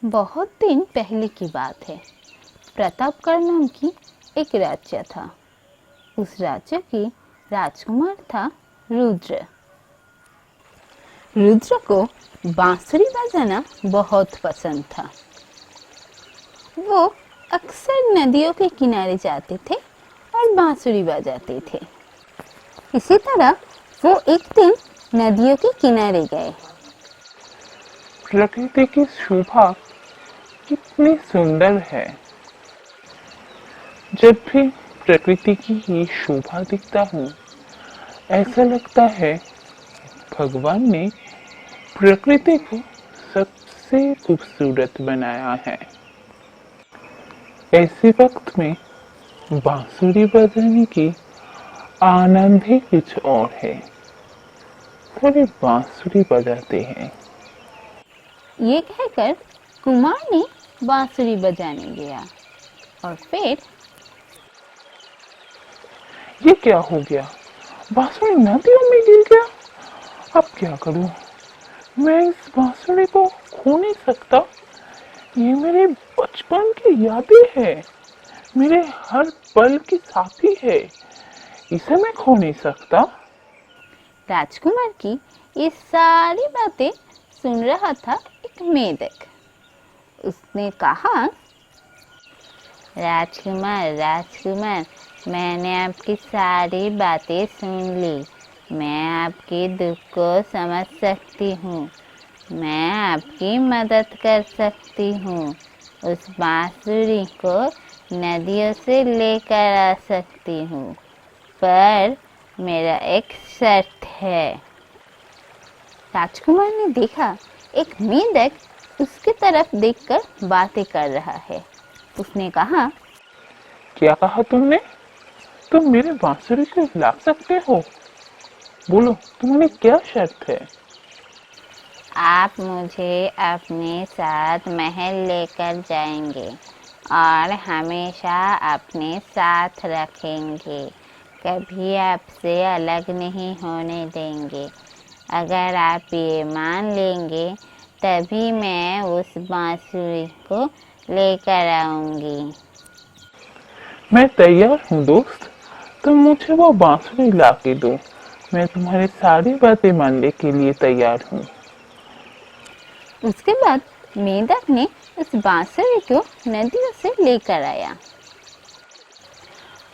बहुत दिन पहले की बात है। प्रतापगढ़ नाम की एक राज्य था। उस राज्य की राजकुमार था रुद्र। रुद्र को बांसुरी बजाना बहुत पसंद था। वो अक्सर नदियों के किनारे जाते थे और बांसुरी बजाते थे। इसी तरह वो एक दिन नदियों के किनारे गए। प्रकृति की शोभा कितनी सुंदर है। जब भी प्रकृति की ये शोभा दिखता हूँ, ऐसा लगता है भगवान ने प्रकृति को सबसे खूबसूरत बनाया है। ऐसे वक्त में बांसुरी बजाने की आनंद ही कुछ और है। थोड़ी बांसुरी बजाते हैं। ये कहकर कुमार ने बांसुरी बजाने गया और फिर ये क्या हो गया? बांसुरी नदियों में गिर गया। अब क्या करूं? मैं इस बांसुरी को खो नहीं सकता। ये मेरे बचपन की यादें है, मेरे हर पल की साथी है। इसे मैं खो नहीं सकता। राजकुमार की ये सारी बातें सुन रहा था एक मेढक। उसने कहा, राजकुमार राजकुमार, मैंने आपकी सारी बातें सुन ली। मैं आपके दुख को समझ सकती हूँ। मैं आपकी मदद कर सकती हूँ। उस बांसुरी को नदियों से लेकर आ सकती हूँ, पर मेरा एक शर्त है। राजकुमार ने देखा एक मेढक उसकी तरफ देखकर बातें कर रहा है। उसने कहा, क्या कहा तुमने? तुम मेरे बांसुरी को ला सकते हो? बोलो, तुम्हारी क्या शर्त है? आप मुझे अपने साथ महल लेकर जाएंगे और हमेशा अपने साथ रखेंगे। कभी आपसे अलग नहीं होने देंगे। अगर आप ये मान लेंगे तभी मैं उस बांसुरी को लेकर आऊंगी। मैं तैयार हूँ दोस्त। तुम मुझे वो बांसुरी ला के दो। मैं तुम्हारी सारी बातें मानने के लिए तैयार हूँ। उसके बाद मेढक ने उस बांसुरी को नदियों से लेकर आया।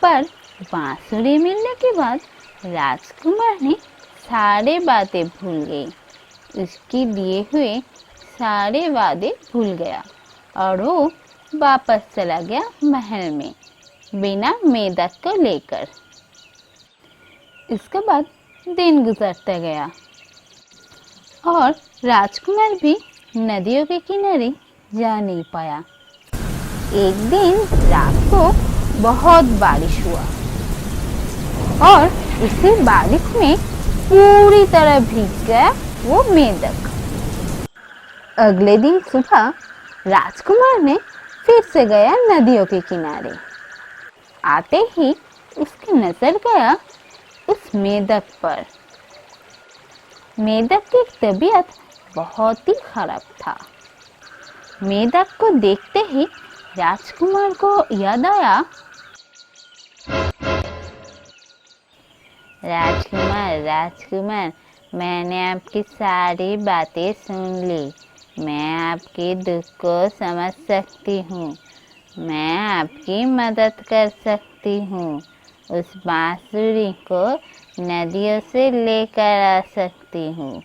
पर बांसुरी मिलने के बाद राजकुमार ने सारे बातें भूल गई। उसके दिए हुए सारे वादे भूल गया और वो वापस चला गया महल में बिना मेढक को लेकर। इसके बाद दिन गुजरता गया और राजकुमार भी नदियों के किनारे जा नहीं पाया। एक दिन रात को बहुत बारिश हुआ और उसी बारिश में पूरी तरह भीग गया वो मेढक। अगले दिन सुबह राजकुमार ने फिर से गया नदियों के किनारे। आते ही उसकी नजर गया उस मेढक पर। मेढक की तबीयत बहुत ही खराब था। मेढक को देखते ही राजकुमार को याद आया, राजकुमार राजकुमार, मैंने आपकी सारी बातें सुन ली। मैं आपके दुख को समझ सकती हूँ। मैं आपकी मदद कर सकती हूँ। उस बांसुरी को नदियों से लेकर आ सकती हूँ,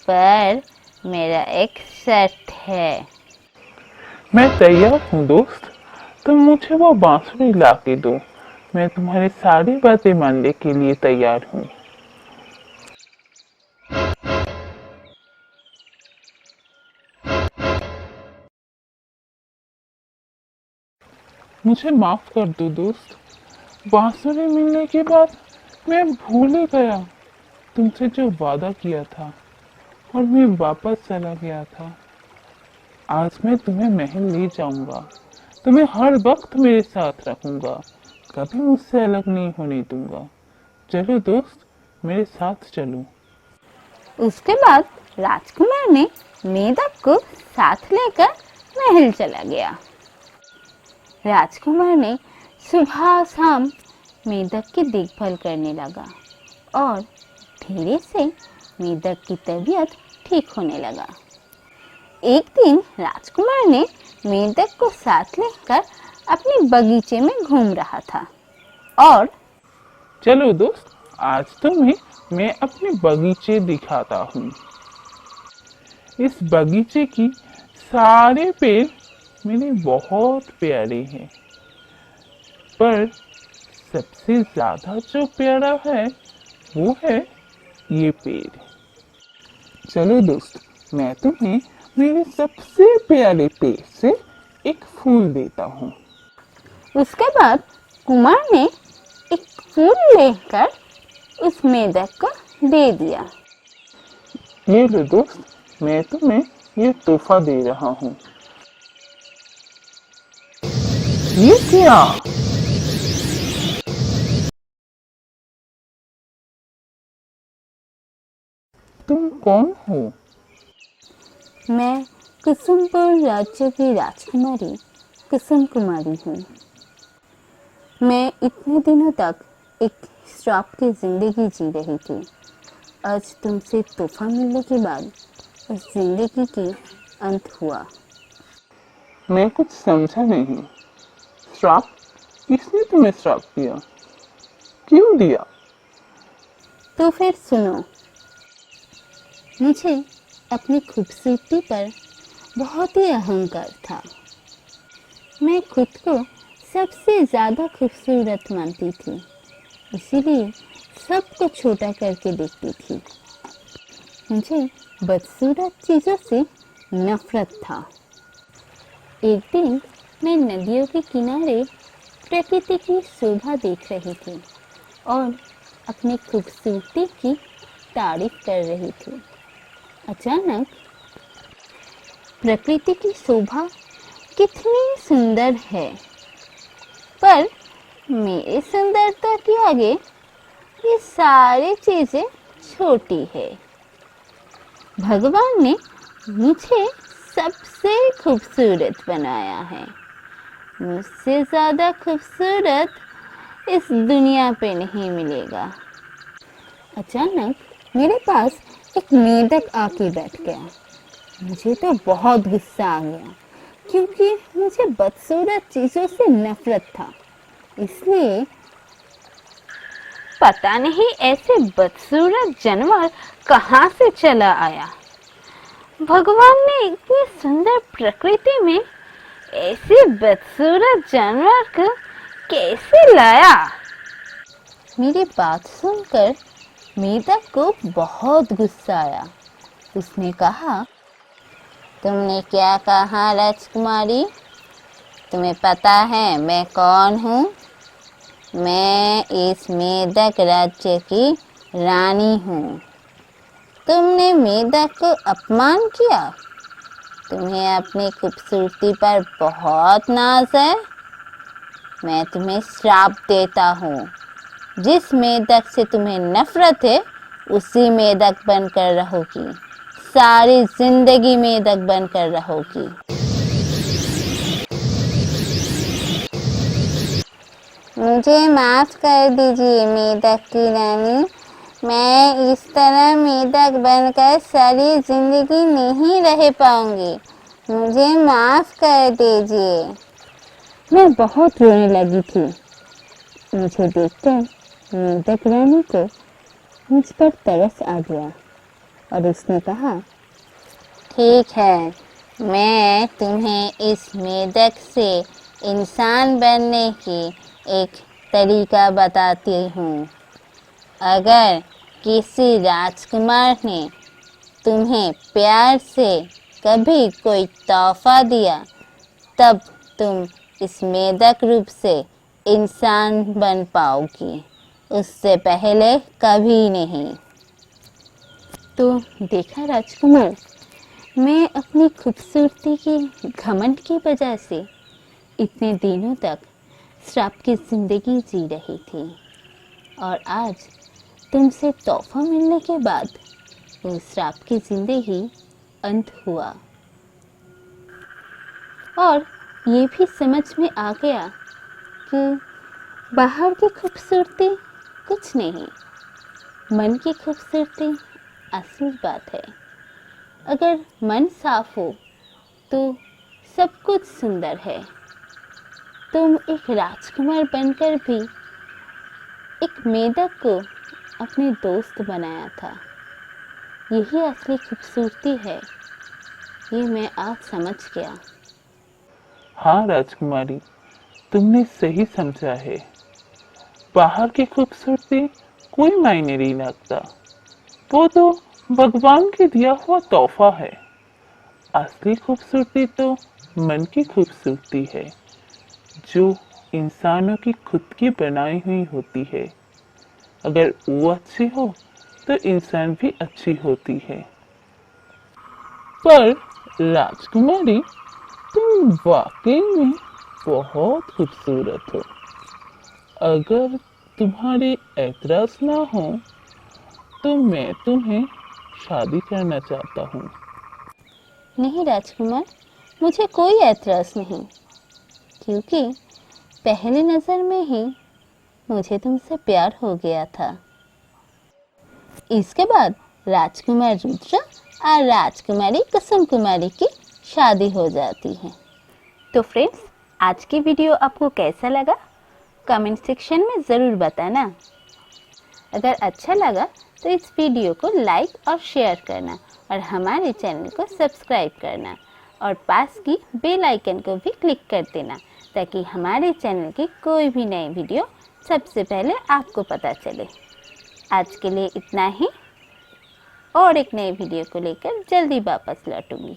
पर मेरा एक शर्त है। मैं तैयार हूँ दोस्त। तुम मुझे वो बांसुरी ला के दो। मैं तुम्हारी सारी बातें मानने के लिए तैयार हूँ। मुझे माफ कर दो दोस्त। बांसुरी मिलने के बाद मैं भूल ही गया तुमसे जो वादा किया था और मैं वापस चला गया था। आज मैं तुम्हें महल ले जाऊंगा। तुम्हें हर वक्त मेरे साथ रखूंगा। कभी मुझसे अलग नहीं होने दूंगा। चलो दोस्त, मेरे साथ चलो। उसके बाद राजकुमार ने मेढक को साथ लेकर महल चला गया। राजकुमार ने सुबह शाम मेढक की देखभाल करने लगा और धीरे से मेढक की तबीयत ठीक होने लगा। एक दिन राजकुमार ने मेढक को साथ लेकर अपने बगीचे में घूम रहा था और चलो दोस्त, आज तुम्हें मैं अपने बगीचे दिखाता हूँ। इस बगीचे की सारे पेड़ मेरे बहुत प्यारे हैं, पर सबसे ज्यादा जो प्यारा है वो है ये पेड़। चलो दोस्त, मैं तुम्हें मेरे सबसे प्यारे पेड़ से एक फूल देता हूँ। उसके बाद कुमार ने एक फूल लेकर उस मेढक को दे दिया। ये लो दोस्त, मैं तुम्हें ये तोहफा दे रहा हूँ। ये क्या? तुम कौन हो? मैं कुसुमपुर राज्य की राजकुमारी कुसुम कुमारी हूँ। मैं इतने दिनों तक एक श्राप की जिंदगी जी रही थी। आज तुमसे तोहफा मिलने के बाद उस जिंदगी की अंत हुआ। मैं कुछ समझा नहीं। श्राप? किसने तुम्हें श्राप दिया? क्यों दिया? तो फिर सुनो, मुझे अपनी खूबसूरती पर बहुत ही अहंकार था। मैं खुद को सबसे ज़्यादा खूबसूरत मानती थी, इसीलिए सबको छोटा करके देखती थी। मुझे बदसूरत चीज़ों से नफरत था। एक दिन मैं नदियों के किनारे प्रकृति की शोभा देख रही थी और अपनी खूबसूरती की तारीफ कर रही थी। अचानक प्रकृति की शोभा कितनी सुंदर है, पर मेरी सुंदरता के आगे ये सारी चीजें छोटी है। भगवान ने मुझे सबसे खूबसूरत बनाया है। मुझसे ज्यादा खूबसूरत इस दुनिया पे नहीं मिलेगा। अचानक मेरे पास एक मेढक आके बैठ गया। मुझे तो बहुत गुस्सा आ गया, क्योंकि मुझे बदसूरत चीजों से नफरत था। इसलिए पता नहीं ऐसे बदसूरत जानवर कहाँ से चला आया। भगवान ने इतनी सुंदर प्रकृति में ऐसे बदसूरत जानवर को कैसे लाया? मेरी बात सुनकर मेढक को बहुत गुस्सा आया। उसने कहा, तुमने क्या कहा राजकुमारी? तुम्हें पता है मैं कौन हूँ? मैं इस मेढक राज्य की रानी हूँ। तुमने मेढक को अपमान किया। तुम्हें अपनी खूबसूरती पर बहुत नाज है। मैं तुम्हें श्राप देता हूँ। जिस मेढक से तुम्हें नफरत है, उसी मेढक बनकर रहोगी। सारी जिंदगी मेढक बनकर रहोगी। मुझे माफ कर दीजिए मेढक की रानी। मैं इस तरह मेढक बनकर सारी जिंदगी नहीं रह पाऊंगी। मुझे माफ कर दीजिए। मैं बहुत रोने लगी थी। मुझे देखकर मेढक रानी को मुझ पर तरस आ गया और उसने कहा, ठीक है, मैं तुम्हें इस मेढक से इंसान बनने की एक तरीका बताती हूँ। अगर किसी राजकुमार ने तुम्हें प्यार से कभी कोई तोहफा दिया, तब तुम इस मेढक रूप से इंसान बन पाओगी। उससे पहले कभी नहीं। तो देखा राजकुमार, मैं अपनी खूबसूरती के घमंड की वजह से इतने दिनों तक श्राप की जिंदगी जी रही थी, और आज तुमसे तोहफा मिलने के बाद वो श्राप की जिंदगी अंत हुआ। और ये भी समझ में आ गया कि बाहर की खूबसूरती कुछ नहीं, मन की खूबसूरती असली बात है। अगर मन साफ हो तो सब कुछ सुंदर है। तुम एक राजकुमार बनकर भी एक मेढक को अपने दोस्त बनाया था। यही असली खूबसूरती है, ये मैं आज समझ गया। हाँ राजकुमारी, तुमने सही समझा है। बाहर की खूबसूरती कोई मायने नहीं रखता, वो तो भगवान के दिया हुआ तोहफा है। असली खूबसूरती तो मन की खूबसूरती है, जो इंसानों की खुद की बनाई हुई होती है। अगर वो अच्छी हो तो इंसान भी अच्छी होती है। पर राजकुमारी, तुम वाकई में बहुत खूबसूरत हो। अगर तुम्हारे एतराज ना हो तो मैं तुम्हें शादी करना चाहता हूँ। नहीं राजकुमार, मुझे कोई ऐतराज नहीं, क्योंकि पहली नज़र में ही मुझे तुमसे प्यार हो गया था। इसके बाद राजकुमार रुद्र और राजकुमारी कुसुम कुमारी की शादी हो जाती है। तो फ्रेंड्स, आज की वीडियो आपको कैसा लगा कमेंट सेक्शन में ज़रूर बताना। अगर अच्छा लगा तो इस वीडियो को लाइक और शेयर करना और हमारे चैनल को सब्सक्राइब करना और पास की बेल आइकन को भी क्लिक कर देना, ताकि हमारे चैनल की कोई भी नई वीडियो सबसे पहले आपको पता चले। आज के लिए इतना ही, और एक नई वीडियो को लेकर जल्दी वापस लौटूंगी।